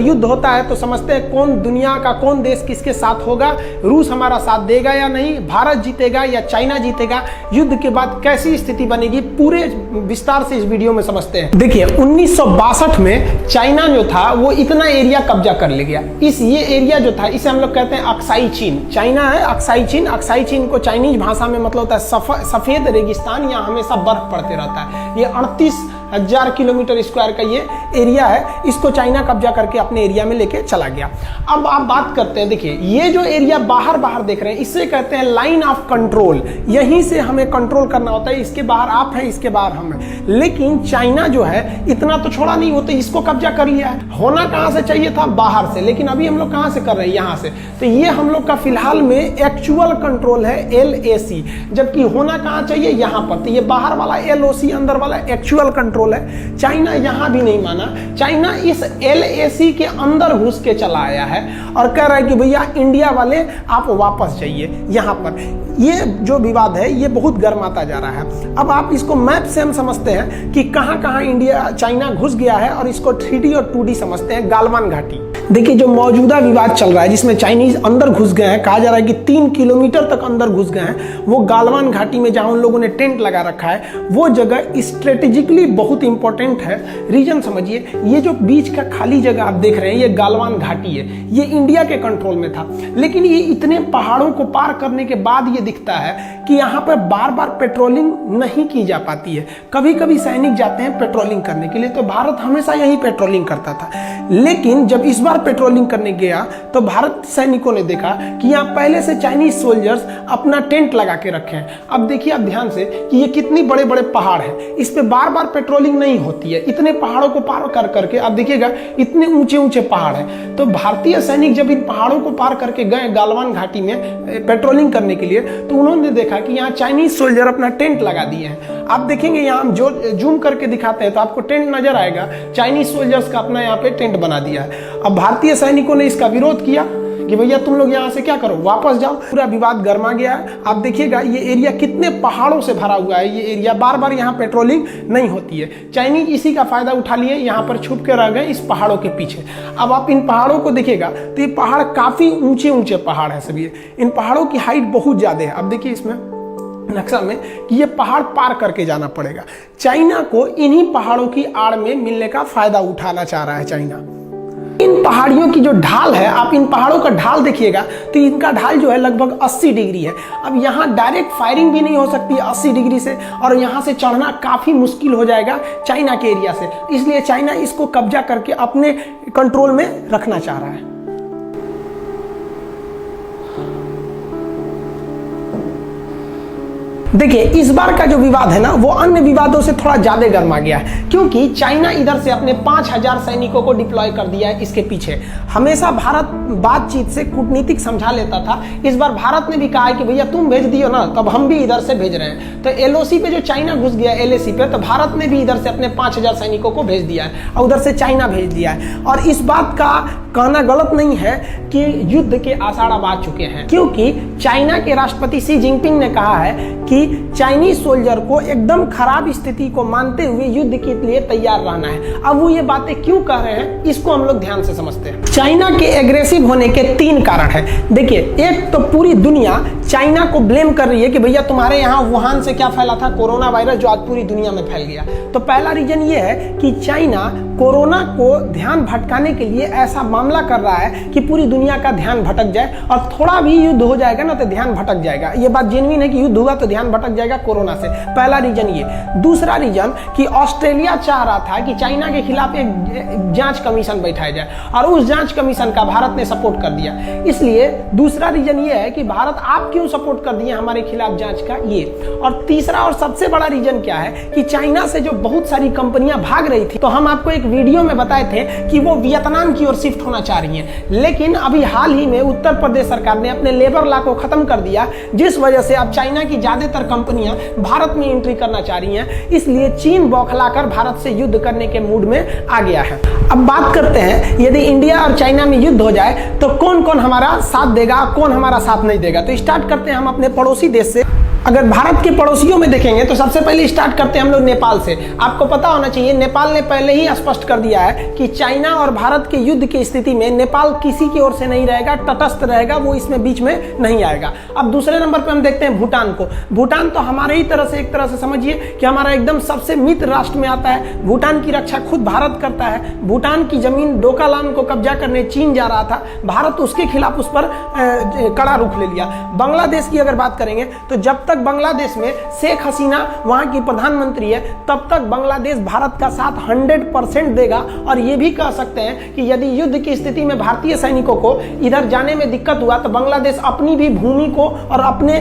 युद्ध होता है तो समझते हैं कौन दुनिया का कौन देश किसके साथ होगा, रूस हमारा साथ देगा या नहीं, भारत जीतेगा या चाइना जीतेगा, युद्ध के बाद कैसी स्थिति बनेगी, पूरे विस्तार से इस वीडियो में समझते हैं। देखिए 1962 में चाइना जो था वो इतना एरिया कब्जा कर ले गया। ये एरिया जो था इसे हम लोग कहते हैं अक्साई चीन। चाइना है अक्साई चीन। अक्साई चीन को चाइनीज भाषा में मतलब होता है सफेद रेगिस्तान, यहाँ हमेशा बर्फ पड़ते रहता है। ये 38,000 किलोमीटर स्क्वायर का ये एरिया है, इसको चाइना कब्जा करके अपने एरिया में लेके चला गया। अब आप बात करते हैं, देखिए ये जो एरिया बाहर बाहर देख रहे हैं इसे कहते हैं लाइन ऑफ कंट्रोल। यहीं से हमें कंट्रोल करना होता है, इसके बाहर आप हैं, इसके बाहर हम हैं। लेकिन चाइना जो है इतना तो छोड़ा नहीं होता, इसको कब्जा कर लिया है। होना कहां से चाहिए था, बाहर से, लेकिन अभी हम लोग कहां से कर रहे हैं, यहां से। तो ये हम लोग का फिलहाल में एक्चुअल कंट्रोल है LAC, जबकि होना कहां चाहिए, यहां पर। तो ये बाहर वाला LOC, अंदर वाला एक्चुअल कंट्रोल है। चाइना यहां भी नहीं माना, चाइना इस LAC के अंदर घुस के चला आया है और कह रहा है कि भैया इंडिया वाले आप वापस जाइए यहां पर। ये जो विवाद है ये बहुत गर्माता जा रहा है। अब आप इसको मैप से हम समझते हैं कि कहां कहां इंडिया चाइना घुस गया है, और इसको 3D और 2D समझते हैं। गालवान घाटी, देखिए जो मौजूदा विवाद चल रहा है जिसमें चाइनीज अंदर घुस गए हैं, कहा जा रहा है कि 3 किलोमीटर तक अंदर घुस गए हैं, वो गालवान घाटी में जहां उन लोगों ने टेंट लगा रखा है, वो जगह स्ट्रेटेजिकली बहुत इंपॉर्टेंट है। रीजन समझिए, ये जो बीच का खाली जगह आप देख रहे हैं ये गालवान घाटी है, ये इंडिया के कंट्रोल में था। लेकिन ये इतने पहाड़ों को पार करने के बाद ये दिखता है कि यहाँ पर बार बार पेट्रोलिंग नहीं की जा पाती है। कभी कभी सैनिक जाते हैं पेट्रोलिंग करने के लिए, तो भारत हमेशा यही पेट्रोलिंग करता था। लेकिन जब इस बार पेट्रोलिंग करने गया तो भारत सैनिकों ने देखा कि यहाँ पहले से चाइनीज सोल्जर्स अपना टेंट लगा के रखे हैं। अब देखिए आप ध्यान से कि ये कितनी बड़े बड़े पहाड़ हैं, इस पे बार बार पेट्रोलिंग नहीं होती है। इतने पहाड़ों को पार कर करके अब देखिएगा इतने ऊंचे ऊंचे पहाड़ हैं। तो भारतीय सैनिक जब इन पहाड़ों को पार करके गए गालवान घाटी में पेट्रोलिंग करने के लिए, तो उन्होंने देखा कि यहाँ चाइनीज सोल्जर अपना टेंट लगा दिए हैं। आप देखेंगे यहाँ हम जो जूम करके दिखाते हैं तो आपको टेंट नजर आएगा, चाइनीज सोल्जर्स का अपना यहाँ पे टेंट बना दिया है। अब भारतीय सैनिकों ने इसका विरोध किया कि भैया तुम लोग यहाँ से क्या करो, वापस जाओ। पूरा विवाद गर्मा गया है। आप देखिएगा ये एरिया कितने पहाड़ों से भरा हुआ है। ये एरिया बार बार यहाँ पेट्रोलिंग नहीं होती है। चाइनीज इसी का फायदा उठा लिए, यहाँ पर छुप के रह गए इस पहाड़ों के पीछे। अब आप इन पहाड़ों को देखिएगा तो ये पहाड़ काफी ऊंचे ऊंचे पहाड़ है सभी। इन पहाड़ों की हाइट बहुत ज्यादा है। अब देखिए इसमें नक्शा में कि ये पहाड़ पार करके जाना पड़ेगा। चाइना को इन्हीं पहाड़ों की आड़ में मिलने का फायदा उठाना चाह रहा है चाइना। इन पहाड़ियों की जो ढाल है, आप इन पहाड़ों का ढाल देखिएगा तो इनका ढाल जो है लगभग 80 डिग्री है। अब यहाँ डायरेक्ट फायरिंग भी नहीं हो सकती है 80 डिग्री से, और यहाँ से चढ़ना काफी मुश्किल हो जाएगा चाइना के एरिया से। इसलिए चाइना इसको कब्जा करके अपने कंट्रोल में रखना चाह रहा है। देखिए इस बार का जो विवाद है ना वो अन्य विवादों से थोड़ा ज्यादा गर्मा गया है, क्योंकि चाइना इधर से अपने 5,000 सैनिकों को डिप्लॉय कर दिया है इसके पीछे। हमेशा भारत बातचीत से कूटनीतिक समझा लेता था, इस बार भारत ने भी कहा है कि भैया तुम भेज दियो ना, तब हम भी इधर से भेज रहे हैं। तो LOC पे जो चाइना घुस गया LAC पे, तो भारत ने भी इधर से अपने 5,000 सैनिकों को भेज दिया है और उधर से चाइना भेज दिया है। और इस बात का कहना गलत नहीं है कि युद्ध के आसार अब आ चुके हैं, क्योंकि चाइना के राष्ट्रपति शी जिनपिंग ने कहा है कि चाइनीज सोल्जर को एकदम खराब स्थिति को मानते हुए युद्ध के लिए तैयार रहना है। अब वो ये बातें क्यों कह रहे हैं इसको हम लोग ध्यान से समझते हैं। चाइना के एग्रेसिव होने के 3 कारण है। देखिए एक तो पूरी दुनिया चाइना को ब्लेम कर रही है कि भैया तुम्हारे यहाँ वुहान से क्या फैला था, कोरोना वायरस, जो आज पूरी दुनिया में फैल गया। तो पहला रीजन ये है कि चाइना कोरोना को ध्यान भटकाने के लिए ऐसा मामला कर रहा है कि पूरी दुनिया का ध्यान भटक जाए, और थोड़ा भी युद्ध हो जाएगा ना तो ध्यान भटक जाएगा। ये बात जेन्युइन है कि युद्ध हुआ तो ध्यान भटक जाएगा कोरोना से। पहला रीजन ये। दूसरा रीजन कि ऑस्ट्रेलिया चाह रहा था कि चाइना के खिलाफ एक जांच कमीशन बैठाया जाए, और उस जांच कमीशन का भारत ने सपोर्ट कर दिया। इसलिए दूसरा रीजन ये है कि भारत आप क्यों सपोर्ट कर दिए हमारे खिलाफ जांच का, ये। और तीसरा और सबसे बड़ा रीजन क्या है कि चाइना से जो बहुत सारी कंपनियां भाग रही थी, तो हम आपको एक वीडियो में बताए थे कि वो वियतनाम की ओर शिफ्ट होना चाह रही हैं। लेकिन अभी हाल ही में उत्तर प्रदेश सरकार ने अपने लेबर लॉ को खत्म कर दिया, जिस वजह से अब चाइना की ज्यादातर कंपनियां भारत में एंट्री करना चाह रही हैं। इसलिए चीन बौखलाकर भारत से युद्ध करने के मूड में आ गया है। अब बात करते हैं, यदि इंडिया और चाइना में युद्ध हो जाए तो कौन कौन हमारा साथ देगा, कौन हमारा साथ नहीं देगा। तो स्टार्ट करते हैं हम अपने पड़ोसी देश से। अगर भारत के पड़ोसियों में देखेंगे तो सबसे पहले स्टार्ट करते हैं हम लोग नेपाल से। आपको पता होना चाहिए नेपाल ने पहले ही स्पष्ट कर दिया है कि चाइना और भारत के युद्ध की स्थिति में नेपाल किसी की ओर से नहीं रहेगा, तटस्थ रहेगा, वो इसमें बीच में नहीं आएगा। अब दूसरे नंबर पे हम देखते हैं भूटान को। भूटान तो हमारे ही तरह से, एक तरह से समझिए कि हमारा एकदम सबसे मित्र राष्ट्र में आता है। भूटान की रक्षा खुद भारत करता है। भूटान की जमीन डोकालाम को कब्जा करने चीन जा रहा था, भारत उसके खिलाफ उस पर कड़ा रुख ले लिया। बांग्लादेश की अगर बात करेंगे तो जब तक बांग्लादेश में शेख हसीना वहां की प्रधानमंत्री है तब तक बांग्लादेश भारत का साथ 100% देगा। और ये भी कह सकते हैं कि यदि युद्ध की स्थिति में भारतीय सैनिकों को इधर जाने में दिक्कत हुआ तो बांग्लादेश अपनी भी भूमि को और अपने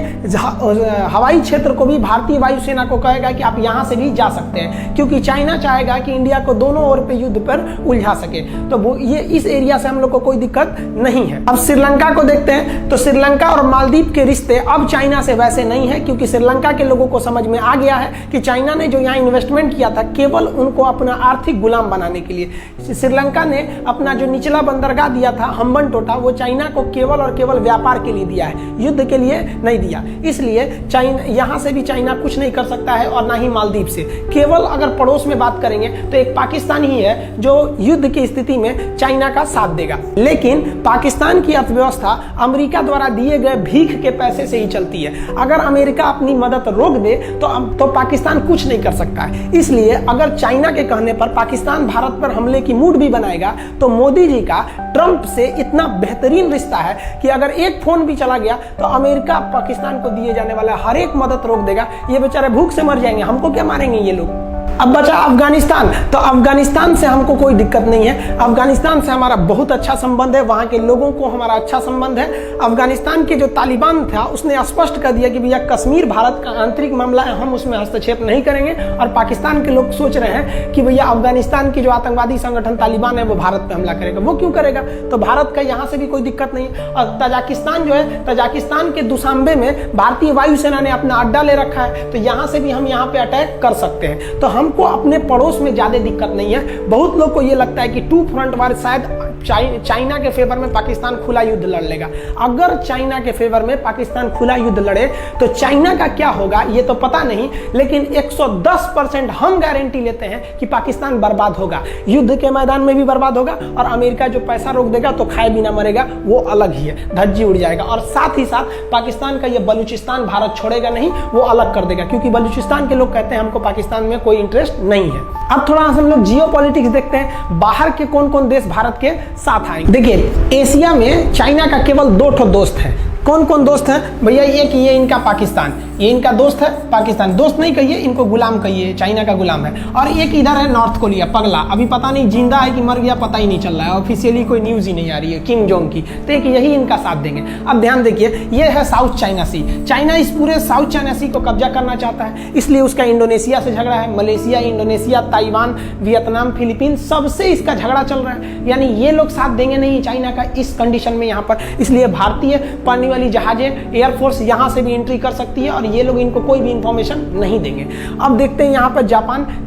हवाई क्षेत्र को भी भारतीय वायुसेना को कहेगा कि आप यहां से भी जा सकते हैं, क्योंकि चाइना चाहेगा कि इंडिया को दोनों ओर पे युद्ध पर उलझा सके। तो वो ये इस एरिया से हम लोग को कोई दिक्कत नहीं है। अब श्रीलंका को देखते हैं तो श्रीलंका और मालदीव के रिश्ते अब चाइना से वैसे नहीं है, क्योंकि श्रीलंका के लोगों को समझ में आ गया है कि चाइना ने जो यहाँ इन्वेस्टमेंट किया था केवल उनको अपना आर्थिक गुलाम बनाने के लिए। श्रीलंका ने अपना जो निचला बंदरगाह दिया था हम्बनटोटा, वो चाइना को केवल और केवल व्यापार के लिए दिया है, युद्ध के लिए नहीं दिया। इसलिए चाइना यहाँ से भी चाइना कुछ नहीं कर सकता है और ना ही मालदीव से। केवल अगर पड़ोस में बात करेंगे तो एक पाकिस्तान ही है जो युद्ध की स्थिति में चाइना का साथ देगा। लेकिन पाकिस्तान की अर्थव्यवस्था अमेरिका द्वारा दिए गए भीख के पैसे से ही चलती है। अगर अमेरिका अपनी मदद रोक दे तो पाकिस्तान कुछ नहीं कर सकता है। इसलिए अगर चाइना के कहने पर पाकिस्तान भारत पर हमले की मूड भी बनाएगा तो मोदी जी का ट्रंप से इतना बेहतरीन रिश्ता है कि अगर एक फोन भी चला गया तो अमेरिका पाकिस्तान को दिए जाने वाला हर एक मदद रोक देगा। ये बेचारे भूख से मर जाएंगे, हमको क्या मारेंगे ये लोग। अब बचा अफगानिस्तान, तो अफगानिस्तान से हमको कोई दिक्कत नहीं है। अफगानिस्तान से हमारा बहुत अच्छा संबंध है, वहां के लोगों को हमारा अच्छा संबंध है। अफगानिस्तान के जो तालिबान था उसने स्पष्ट कर दिया कि भैया कश्मीर भारत का आंतरिक मामला है, हम उसमें हस्तक्षेप नहीं करेंगे। और पाकिस्तान के लोग सोच रहे हैं कि भैया अफगानिस्तान की जो आतंकवादी संगठन तालिबान है वो भारत पे हमला करेगा। वो क्यों करेगा? तो भारत का यहाँ से भी कोई दिक्कत नहीं है। और तजाकिस्तान जो है, तजाकिस्तान के दुशांबे में भारतीय वायुसेना ने अपना अड्डा ले रखा है, तो यहाँ से भी हम यहाँ पे अटैक कर सकते हैं। तो हमको अपने पड़ोस में ज्यादा दिक्कत नहीं है। बहुत लोग को ये लगता है कि टू फ्रंट वार शायद चाइना के फेवर में पाकिस्तान खुला युद्ध लड़ लेगा। अगर चाइना के फेवर में पाकिस्तान खुला युद्ध लड़े तो चाइना का क्या होगा ये तो पता नहीं, लेकिन 110% हम गारंटी लेते हैं कि पाकिस्तान बर्बाद होगा, युद्ध के मैदान में भी बर्बाद होगा। और अमेरिका जो पैसा रोक देगा तो खाए बिना मरेगा, वो अलग ही है, धज्जी उड़ जाएगा। और साथ ही साथ पाकिस्तान का ये बलूचिस्तान भारत छोड़ेगा नहीं, वो अलग कर देगा, क्योंकि बलूचिस्तान के लोग कहते हैं हमको पाकिस्तान में कोई इंटरेस्ट नहीं है। अब थोड़ा हम लोग जियो पॉलिटिक्स देखते हैं, बाहर के कौन कौन देश भारत के साथ आएंगे। देखिए एशिया में चाइना का केवल 2 दोस्त है। कौन कौन दोस्त है भैया? ये इनका पाकिस्तान, ये इनका दोस्त है पाकिस्तान। दोस्त नहीं कहिए, इनको गुलाम कहिए, चाइना का गुलाम है। और एक इधर है नॉर्थ कोरिया, पगला, अभी पता नहीं जिंदा है कि मर गया, पता ही नहीं चल रहा है, ऑफिशियली कोई न्यूज ही नहीं आ रही है, किम जोंग की। तो एक यही इनका साथ देंगे। अब ध्यान देखिए, ये है साउथ चाइना सी। चाइना इस पूरे साउथ चाइना सी को कब्जा करना चाहता है, इसलिए उसका इंडोनेशिया से झगड़ा है। Malaysia, Indonesia, Taiwan, Vietnam, Philippine, सबसे इसका झगड़ा चल रहा है। यानी ये लोग साथ देंगे नहीं चाइना का इस कंडीशन में यहाँ पर। इसलिए भारतीय पानी वाली जहाजें, एयरफोर्स यहाँ से भी एंट्री कर सकती है और ये लोग इनको कोई भी इंफॉर्मेशन नहीं देंगे। अब देखते हैं यहाँ पर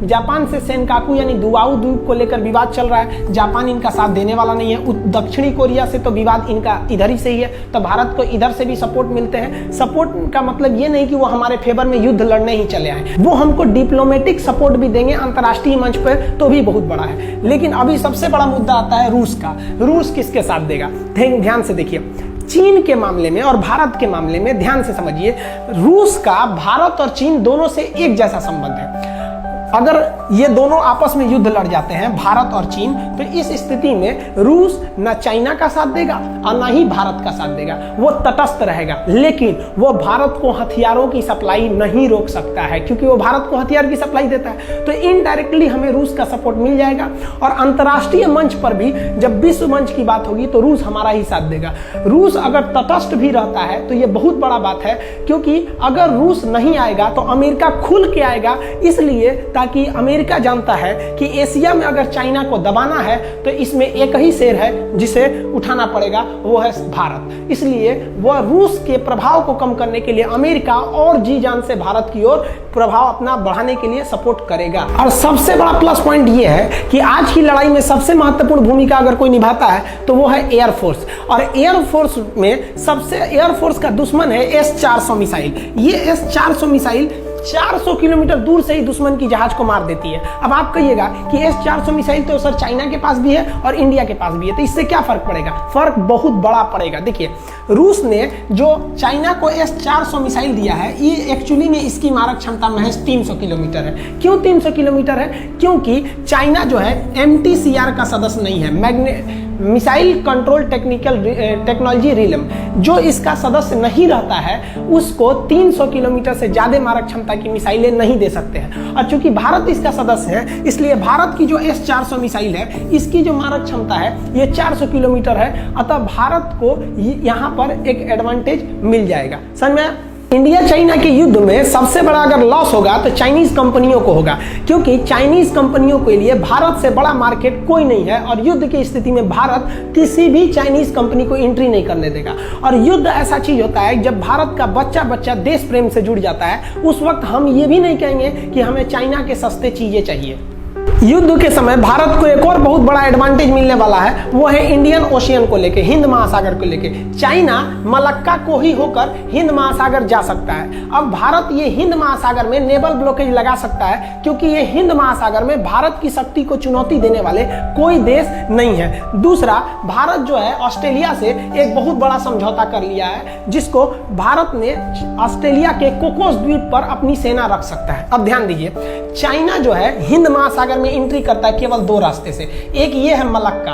जापान से सेनकाकू यानी दुआऊ द्वीप को लेकर विवाद चल रहा है। जापान इनका साथ देने वाला नहीं है। दक्षिणी कोरिया से तो विवाद इनका इधर ही से ही है, तो भारत को इधर से भी सपोर्ट मिलते हैं। सपोर्ट का मतलब ये नहीं कि वो हमारे फेवर में युद्ध लड़ने ही चले आए, वो हमको डिप्लोमेटिक सपोर्ट भी देंगे अंतर्राष्ट्रीय मंच पर, तो भी बहुत बड़ा है। लेकिन अभी सबसे बड़ा मुद्दा आता है रूस का। रूस किसके साथ देगा? ध्यान से देखिए, चीन के मामले में और भारत के मामले में ध्यान से समझिए, रूस का भारत और चीन दोनों से एक जैसा संबंध है। अगर ये दोनों आपस में युद्ध लड़ जाते हैं भारत और चीन, तो इस स्थिति में रूस न चाइना का साथ देगा और न ही भारत का साथ देगा, वो तटस्थ रहेगा। लेकिन वो भारत को हथियारों की सप्लाई नहीं रोक सकता है, क्योंकि वो भारत को हथियार की सप्लाई देता है। तो इनडायरेक्टली हमें रूस का सपोर्ट मिल जाएगा। और अंतर्राष्ट्रीय मंच पर भी जब विश्व मंच की बात होगी तो रूस हमारा ही साथ देगा। रूस अगर तटस्थ भी रहता है तो ये बहुत बड़ा बात है, क्योंकि अगर रूस नहीं आएगा तो अमेरिका खुल के आएगा, इसलिए सकता कि अमेरिका जानता है कि एशिया में अगर चाइना को दबाना है तो इसमें एक ही शेर है जिसे उठाना पड़ेगा, वो है भारत। इसलिए वह रूस के प्रभाव को कम करने के लिए अमेरिका और जी जान से भारत की ओर प्रभाव अपना बढ़ाने के लिए सपोर्ट करेगा। और सबसे बड़ा प्लस पॉइंट यह है कि आज की लड़ाई में सबसे महत्वपूर्ण भूमिका अगर कोई निभाता है तो वो है एयरफोर्स। और एयरफोर्स में सबसे एयरफोर्स का दुश्मन है S-400 मिसाइल। ये S-400 मिसाइल 400 किलोमीटर दूर से ही दुश्मन की जहाज को मार देती है। अब आप कहिएगा कि S-400 मिसाइल तो सर चाइना के पास भी है और इंडिया के पास भी है, तो इससे क्या फर्क पड़ेगा? फर्क बहुत बड़ा पड़ेगा। देखिए, रूस ने जो चाइना को S-400 मिसाइल दिया है, ये एक्चुअली में इसकी मारक क्षमता महज 300 किलोमीटर है। क्यों 300 किलोमीटर है? क्योंकि चाइना जो है MTCR का सदस्य नहीं है, मिसाइल कंट्रोल टेक्नोलॉजी रिलम, जो इसका सदस्य नहीं रहता है उसको 300 किलोमीटर से ज्यादा मारक क्षमता की मिसाइलें नहीं दे सकते हैं। और चूंकि भारत इसका सदस्य है, इसलिए भारत की जो S-400 मिसाइल है, इसकी जो मारक क्षमता है ये 400 किलोमीटर है। अतः भारत को यहाँ पर एक एडवांटेज मिल जाएगा। समझ में? इंडिया चाइना के युद्ध में सबसे बड़ा अगर लॉस होगा तो चाइनीज कंपनियों को होगा, क्योंकि चाइनीज कंपनियों के लिए भारत से बड़ा मार्केट कोई नहीं है और युद्ध की स्थिति में भारत किसी भी चाइनीज कंपनी को एंट्री नहीं करने देगा। और युद्ध ऐसा चीज होता है जब भारत का बच्चा बच्चा देश प्रेम से जुड़ जाता है, उस वक्त हम ये भी नहीं कहेंगे कि हमें चाइना के सस्ते चीजें चाहिए। युद्ध के समय भारत को एक और बहुत बड़ा एडवांटेज मिलने वाला है, वो है इंडियन ओशियन को लेके, हिंद महासागर को लेके। चाइना मलक्का को ही होकर हिंद महासागर जा सकता है। अब भारत ये हिंद महासागर में नेवल ब्लॉकेज लगा सकता है, क्योंकि ये हिंद महासागर में भारत की शक्ति को चुनौती देने वाले कोई देश नहीं है। दूसरा, भारत जो है ऑस्ट्रेलिया से एक बहुत बड़ा समझौता कर लिया है, जिसको भारत ने ऑस्ट्रेलिया के कोकोस द्वीप पर अपनी सेना रख सकता है। अब ध्यान दीजिए, चाइना जो है हिंद महासागर में एंट्री करता है केवल 2 रास्ते से। एक ये है मलक्का।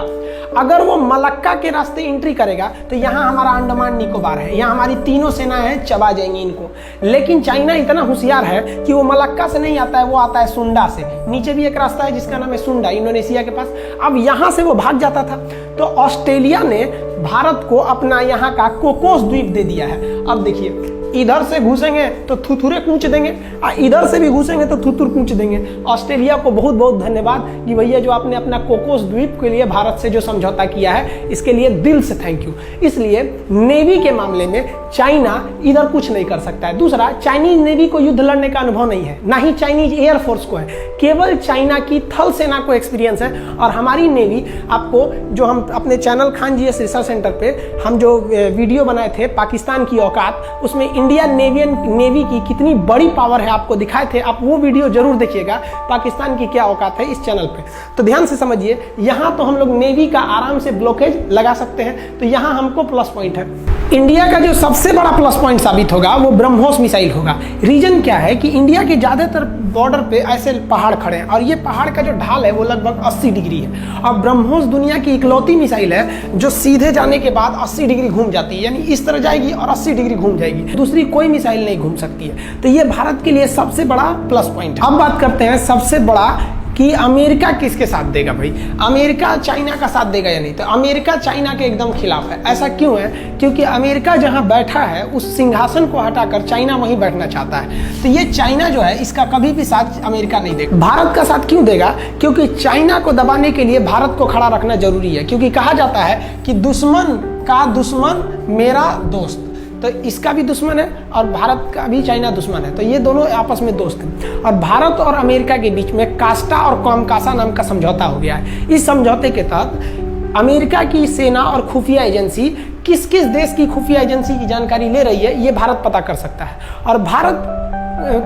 अगर वो मलक्का के रास्ते एंट्री करेगा तो यहाँ हमारा अंडमान निकोबार है, यहाँ हमारी तीनों सेनाएं चबा जाएंगी इनको। लेकिन चाइना इतना होशियार है कि वो मलक्का से नहीं आता है, वो आता है सुंडा से। नीचे भी एक रास्ता है जिसका नाम है सुंडा, इंडोनेशिया के पास। अब यहाँ से वो भाग जाता था, तो ऑस्ट्रेलिया ने भारत को अपना यहाँ का कोकोस द्वीप दे दिया है। अब देखिए, इधर से घुसेंगे तो थुथुरे कूच देंगे और इधर से भी घुसेंगे तो थुथुर कूच देंगे। ऑस्ट्रेलिया को बहुत बहुत धन्यवाद कि भैया जो आपने अपना कोकोस द्वीप के लिए भारत से जो समझौता किया है, इसके लिए दिल से थैंक यू। इसलिए नेवी के मामले में चाइना इधर कुछ नहीं कर सकता है। दूसरा, चाइनीज नेवी को युद्ध लड़ने का अनुभव नहीं है, ना ही चाइनीज एयरफोर्स को है, केवल चाइना की थल सेना को एक्सपीरियंस है। और हमारी नेवी, आपको जो हम अपने channel Khan GS research centre पे हम जो वीडियो बनाए थे पाकिस्तान की औकात, उसमें इंडियन नेवी की कितनी बड़ी पावर है आपको दिखाए थे। आप वो वीडियो जरूर देखिएगा, पाकिस्तान की क्या औकात है, इस चैनल पे। तो ध्यान से समझिए, यहाँ तो हम लोग नेवी का आराम से ब्लॉकेज लगा सकते हैं, तो यहाँ हमको प्लस पॉइंट है। इंडिया का जो सबसे बड़ा प्लस पॉइंट साबित होगा वो ब्रह्मोस मिसाइल होगा। रीजन क्या है कि इंडिया के ज्यादातर बॉर्डर पे ऐसे पहाड़ खड़े हैं और ये पहाड़ का जो ढाल है वो लगभग 80 डिग्री है। और ब्रह्मोस दुनिया की इकलौती मिसाइल है जो सीधे जाने के बाद 80 डिग्री घूम जाती है, यानी इस तरह जाएगी और 80 डिग्री घूम जाएगी, दूसरी कोई मिसाइल नहीं घूम सकती है। तो ये भारत के लिए सबसे बड़ा प्लस पॉइंट है। अब बात करते हैं सबसे बड़ा कि अमेरिका किसके साथ देगा। भाई, अमेरिका चाइना का साथ देगा या नहीं? तो अमेरिका चाइना के एकदम खिलाफ है। ऐसा क्यों है? क्योंकि अमेरिका जहां बैठा है उस सिंहासन को हटाकर चाइना वहीं बैठना चाहता है। तो ये चाइना जो है, इसका कभी भी साथ अमेरिका नहीं देगा। भारत का साथ क्यों देगा? क्योंकि चाइना को दबाने के लिए भारत को खड़ा रखना जरूरी है, क्योंकि कहा जाता है कि दुश्मन का दुश्मन मेरा दोस्त। तो इसका भी दुश्मन है और भारत का भी चाइना दुश्मन है, तो ये दोनों आपस में दोस्त हैं। और भारत और अमेरिका के बीच में कास्टा और कॉमकासा नाम का समझौता हो गया है। इस समझौते के तहत अमेरिका की सेना और खुफिया एजेंसी किस किस देश की खुफिया एजेंसी की जानकारी ले रही है, ये भारत पता कर सकता है। और भारत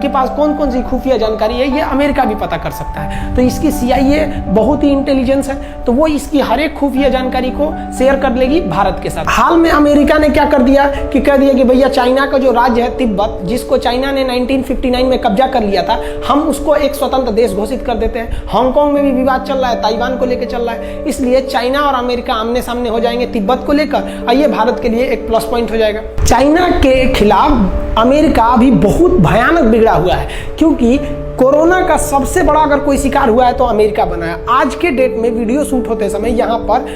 के पास कौन कौन सी खुफिया जानकारी है, ये अमेरिका भी पता कर सकता है। तो इसकी CIA बहुत ही इंटेलिजेंस है, तो वो इसकी हर एक खुफिया जानकारी को शेयर कर लेगी भारत के साथ। हाल में अमेरिका ने क्या कर दिया कि कह दिया कि भैया चाइना का जो राज्य है तिब्बत, जिसको चाइना ने 1959 में कब्जा कर लिया था, हम उसको एक स्वतंत्र देश घोषित कर देते हैं। हांगकांग में भी विवाद चल रहा है, ताइवान को लेकर चल रहा है, इसलिए चाइना और अमेरिका आमने सामने हो जाएंगे तिब्बत को लेकर, और ये भारत के लिए एक प्लस पॉइंट हो जाएगा। चाइना के खिलाफ अमेरिका अभी बहुत भयानक बिगड़ा हुआ है, क्योंकि कोरोना का सबसे बड़ा अगर कोई शिकार हुआ है तो अमेरिका बना है। आज के डेट में वीडियो शूट होते समय यहाँ पर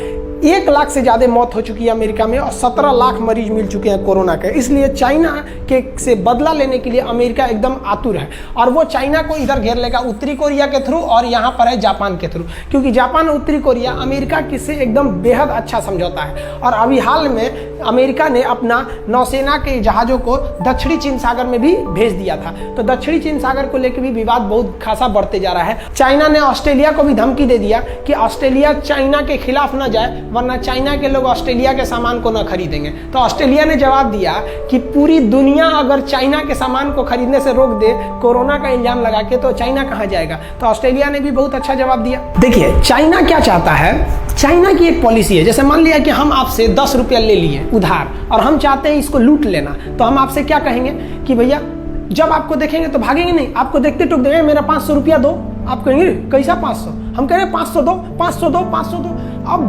1 लाख से ज़्यादा मौत हो चुकी है अमेरिका में और 17 लाख मरीज मिल चुके हैं कोरोना के। इसलिए चाइना के से बदला लेने के लिए अमेरिका एकदम आतुर है और वो चाइना को इधर घेर लेगा उत्तरी कोरिया के थ्रू और यहाँ पर है जापान के थ्रू, क्योंकि जापान और उत्तरी कोरिया अमेरिका से एकदम बेहद अच्छा समझौता है। और अभी हाल में अमेरिका ने अपना नौसेना के जहाज़ों को दक्षिणी चीन सागर में भी भेज दिया था, तो दक्षिणी चीन सागर को लेकर भी विवाद बहुत खासा बढ़ते जा रहा है। चाइना ने ऑस्ट्रेलिया को भी धमकी दे दिया कि ऑस्ट्रेलिया चाइना के खिलाफ न जाए वरना चाइना के लोग ऑस्ट्रेलिया के सामान को न खरीदेंगे। तो ऑस्ट्रेलिया ने जवाब दिया कि पूरी दुनिया अगर चाइना के सामान को खरीदने से रोक दे कोरोना का इल्जाम लगा के, तो चाइना कहाँ जाएगा। तो ऑस्ट्रेलिया ने भी बहुत अच्छा जवाब दिया। देखिए चाइना क्या चाहता है, चाइना की एक पॉलिसी है, जैसे मान लिया कि हम आपसे 10 रुपया ले लिए उधार और हम चाहते हैं इसको लूट लेना, तो हम आपसे क्या कहेंगे कि भैया जब आपको देखेंगे तो भागेंगे नहीं, आपको देखते टूक देंगे मेरा 500 रुपया दो। आप कहेंगे कैसा 500, हम कह रहे 500 दो 500 दो 500 दो। अब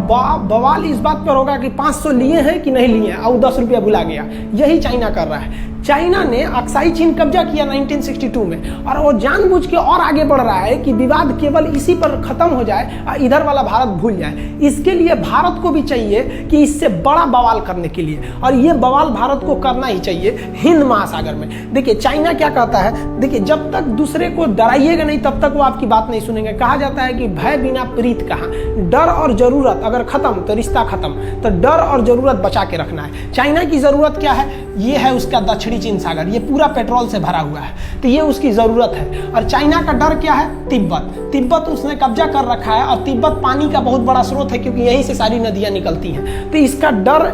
बवाल इस बात पर होगा कि 500 लिए हैं कि नहीं लिए हैं, और 10 रुपया भुला गया। यही चाइना कर रहा है। चाइना ने अक्साई चीन कब्जा किया 1962 में और वो जानबूझ के और आगे बढ़ रहा है कि विवाद केवल इसी पर खत्म हो जाए और इधर वाला भारत भूल जाए। इसके लिए भारत को भी चाहिए कि इससे बड़ा बवाल करने के लिए, और ये बवाल भारत को करना ही चाहिए हिंद महासागर में। देखिए चाइना क्या कहता है, देखिए जब तक दूसरे को डराइएगा नहीं तब तक वो आपकी बात नहीं सुनेंगे। कहा जाता है कि भय बिना प्रीत कहाँ, डर और जरूरत अगर खत्म तो रिश्ता खत्म। तो डर और जरूरत बचा के रखना है। चाइना की जरूरत क्या है, ये है उसका दक्षिणी चीन सागर, ये पूरा पेट्रोल से भरा हुआ है, तो ये उसकी जरूरत है। और चाइना का डर क्या है, तिब्बत उसने कब्जा कर रखा है और तिब्बत पानी का बहुत बड़ा स्रोत है क्योंकि यहीं से सारी नदियां निकलती हैं, तो इसका डर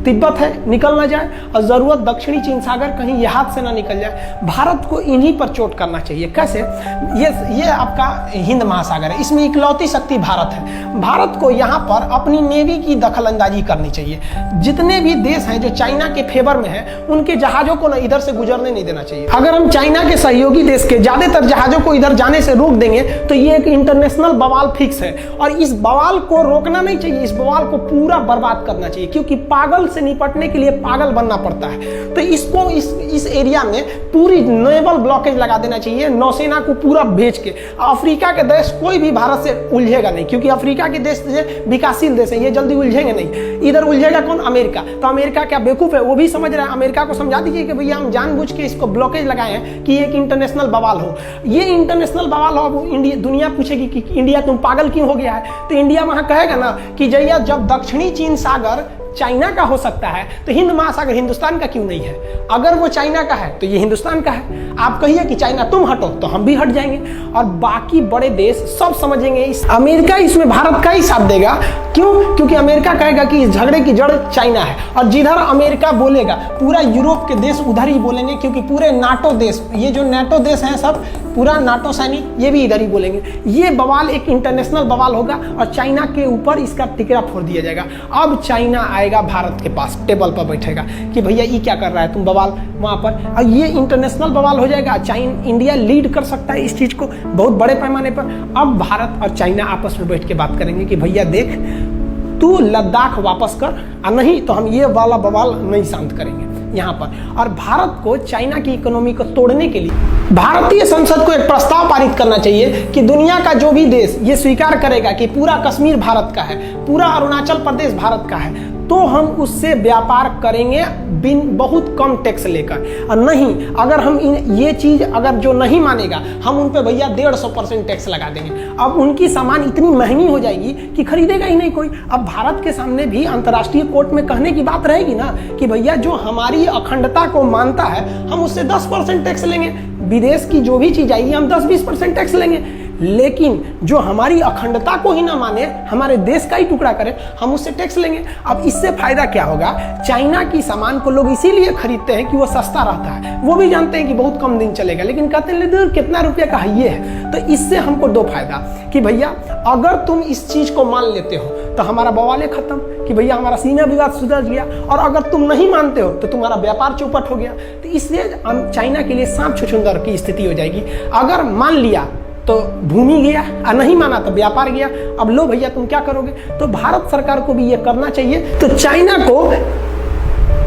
तिब्बत है निकल ना जाए, और जरूरत दक्षिणी चीन सागर कहीं ये हाथ से ना निकल जाए। भारत को इन्हीं पर चोट करना चाहिए। कैसे, ये आपका हिंद महासागर है, इसमें इकलौती शक्ति भारत है। भारत को यहाँ पर अपनी नेवी की दखल अंदाजी करनी चाहिए। जितने भी देश हैं जो चाइना के फेवर में हैं उनके जहाजों को ना इधर से गुजरने नहीं देना चाहिए। अगर हम चाइना के सहयोगी देश के ज्यादातर जहाजों को इधर जाने से रोक देंगे तो ये एक इंटरनेशनल बवाल फिक्स है, और इस बवाल को रोकना नहीं चाहिए, इस बवाल को पूरा बर्बाद करना चाहिए, क्योंकि पागल से निपटने के लिए पागल बनना पड़ता है। तो इसको इस एरिया में पूरी नेवल ब्लॉकेज लगा देना चाहिए, नौसेना को पूरा भेज के। अफ्रीका के देश कोई भी भारत से उलझेगा नहीं, क्योंकि अफ्रीका के देश विकासशील देश है, ये जल्दी उलझेंगे नहीं। इधर उलझेगा कौन, अमेरिका। तो अमेरिका क्या बेवकूफ है, वो भी समझ रहा है। अमेरिका को समझा दीजिए कि भैया हम जानबूझ के इसको ब्लॉकेज लगाए हैं कि एक इंटरनेशनल बवाल हो। ये इंटरनेशनल बवाल हो, इंडिया दुनिया पूछेगी कि इंडिया तुम पागल क्यों हो गया है, तो इंडिया वहां कहेगा ना कि जैया जब दक्षिणी चीन सागर चाइना का हो सकता है तो हिंद महासागर हिंदुस्तान का क्यों नहीं है। अगर वो चाइना का है तो ये हिंदुस्तान का है। आप कहिए कि चाइना तुम हटो तो हम भी हट जाएंगे, और बाकी बड़े देश सब समझेंगे। अमेरिका इसमें भारत का ही साथ देगा। क्यों, क्योंकि अमेरिका कहेगा कि इस झगड़े की जड़ चाइना है, और जिधर अमेरिका बोलेगा पूरा यूरोप के देश उधर ही बोलेंगे, क्योंकि पूरे नाटो देश, ये जो नाटो देश हैं सब, पूरा नाटो सैनिक ये भी इधर ही बोलेंगे। ये बवाल एक इंटरनेशनल बवाल होगा और चाइना के ऊपर इसका टिकरा फोड़ दिया जाएगा। अब चाइना आएगा भारत के पास, टेबल पर बैठेगा कि भैया ये क्या कर रहा है तुम बवाल वहां पर, और ये इंटरनेशनल बवाल हो जाएगा। इंडिया लीड कर सकता है इस चीज को बहुत बड़े पैमाने पर। अब भारत और चाइना आपस में बैठ के बात करेंगे कि भैया देख तू लद्दाख वापस कर, और नहीं तो हम ये वाला बवाल नहीं शांत करेंगे यहाँ पर। और भारत को चाइना की इकोनॉमी को तोड़ने के लिए भारतीय संसद को एक प्रस्ताव पारित करना चाहिए कि दुनिया का जो भी देश ये स्वीकार करेगा कि पूरा कश्मीर भारत का है, पूरा अरुणाचल प्रदेश भारत का है, तो हम उससे व्यापार करेंगे बहुत कम टैक्स लेकर। और नहीं, अगर हम ये चीज अगर जो नहीं मानेगा हम उन पे भैया 150% टैक्स लगा देंगे। अब उनकी सामान इतनी महंगी हो जाएगी कि खरीदेगा ही नहीं कोई। अब भारत के सामने भी अंतर्राष्ट्रीय कोर्ट में कहने की बात रहेगी ना कि भैया जो हमारी अखंडता को मानता है हम उससे 10% टैक्स लेंगे। विदेश की जो भी चीज आएगी हम 10-20% टैक्स लेंगे, लेकिन जो हमारी अखंडता को ही ना माने, हमारे देश का ही टुकड़ा करे, हम उससे टैक्स लेंगे। अब इससे फायदा क्या होगा, चाइना की सामान को लोग इसीलिए खरीदते हैं कि वो सस्ता रहता है, वो भी जानते हैं कि बहुत कम दिन चलेगा, लेकिन कहते हैं कितना रुपया का ये है। तो इससे हमको दो फायदा कि भैया अगर तुम इस चीज को मान लेते हो तो हमारा बवाले खत्म कि भैया हमारा सीमा विवाद सुलझ गया, और अगर तुम नहीं मानते हो तो तुम्हारा व्यापार चौपट हो गया। तो इसलिए चाइना के लिए सांप छुछुंदर की स्थिति हो जाएगी। अगर मान लिया तो भूमि गया, और नहीं माना तो व्यापार गया। अब लो भैया तुम क्या करोगे। तो भारत सरकार को भी ये करना चाहिए। तो चाइना को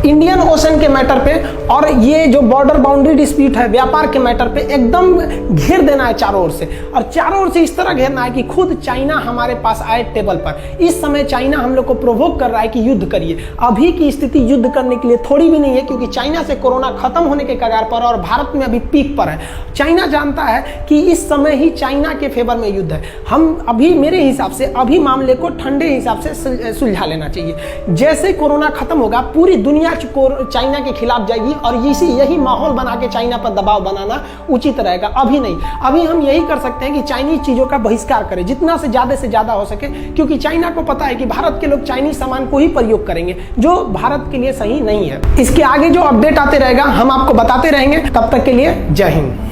इंडियन ओशन के मैटर पे और ये जो बॉर्डर बाउंड्री डिस्प्यूट है, व्यापार के मैटर पे एकदम घेर देना है चारों ओर से, और चारों ओर से इस तरह घेरना है कि खुद चाइना हमारे पास आए टेबल पर। इस समय चाइना हम लोग को प्रोवोक कर रहा है कि युद्ध करिए। अभी की स्थिति युद्ध करने के लिए थोड़ी भी नहीं है, क्योंकि चाइना से कोरोना खत्म होने के कगार पर और भारत में अभी पीक पर है। चाइना जानता है कि इस समय ही चाइना के फेवर में युद्ध है। हम अभी मेरे हिसाब से अभी मामले को ठंडे हिसाब से सुलझा लेना चाहिए। जैसे कोरोना खत्म होगा पूरी दुनिया चाइना के खिलाफ जाएगी, और यही माहौल बना के चाइना पर दबाव बनाना उचित रहेगा। अभी नहीं, अभी हम यही कर सकते हैं कि चाइनीज चीजों का बहिष्कार करें जितना से ज्यादा हो सके, क्योंकि चाइना को पता है कि भारत के लोग चाइनीज सामान को ही प्रयोग करेंगे जो भारत के लिए सही नहीं है। इसके आगे जो अपडेट आते रहेगा हम आपको बताते रहेंगे। तब तक के लिए जय हिंद।